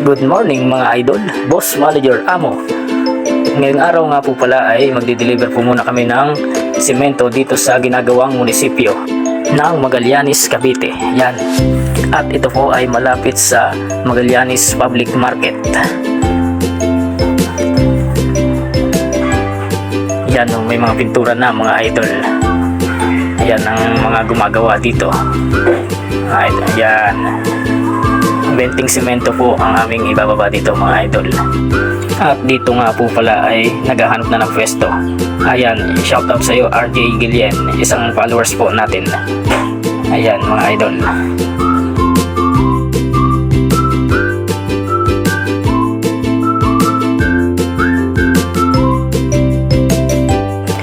Good morning mga idol, boss, manager, amo. Ngayong araw nga po pala ay magdi-deliver po muna kami ng simento dito sa ginagawang munisipyo ng Magallanes, Cavite. Yan. At ito po ay malapit sa Magallanes Public Market. Yan, may mga pintura na mga idol. Yan ang mga gumagawa dito. Yan. Benting simento po ang aming ibababa dito mga idol. At dito nga po pala ay naghahanap na ng pwesto. Ayan, shoutout sa iyo RJ Gillian, isang followers po natin. Ayan mga idol.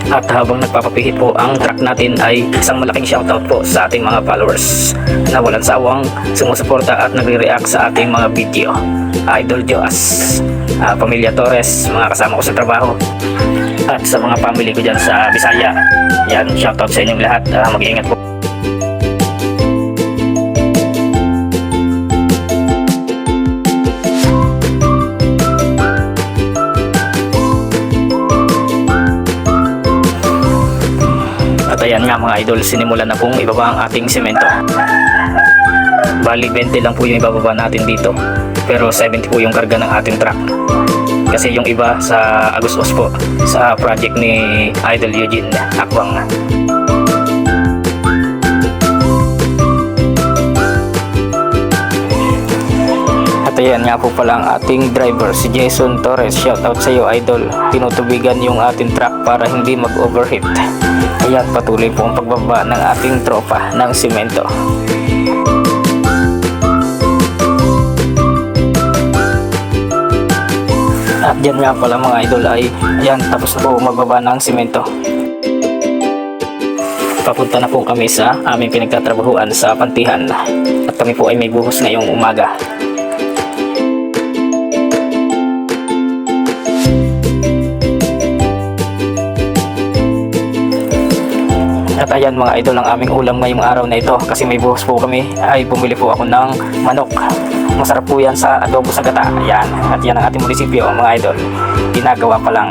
At habang nagpapapihit po ang truck natin ay isang malaking shoutout po sa ating mga followers na walang sawang sumusuporta at nagre-react sa ating mga video. Idol Joas, Pamilya Torres, mga kasama ko sa trabaho, at sa mga family ko dyan sa Bisaya. Yan, shoutout sa inyong lahat. Mag-iingat po. At ayan nga mga idol, sinimulan na pong ibaba ang ating semento. Bali 20 lang po yung ibababa natin dito, pero 70 po yung karga ng ating truck. Kasi yung iba sa Agustos po, sa project ni Idol Eugene Akbang. At ayan nga po pala ang ating driver, si Jason Torres. Shoutout sa iyo idol. Tinutubigan yung ating truck para hindi mag-overheat. Ayan, patuloy po ang pagbaba ng ating tropa ng simento. At dyan nga pala mga idol ay ayan, tapos na po magbaba ng simento. Papunta na po kami sa aming pinagtatrabahuan sa Pantihan. At kami po ay may buhos ngayong umaga. At ayan mga idol, ang aming ulam ngayong araw na ito, kasi may buhos po kami, ay bumili po ako ng manok. Masarap po yan sa adobo sa gata. Ayan. At yan ang ating munisipyo mga idol. Ginagawa pa lang.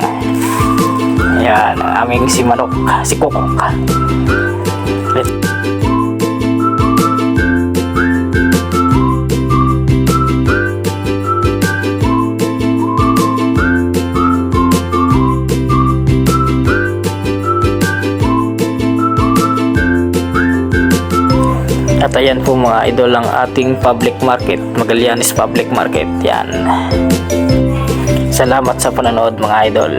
Ayan, ang aming si manok, si Kokok. At ayan po mga idol ang ating public market, Magallanes Public Market. Yan. Salamat sa panonood mga idol.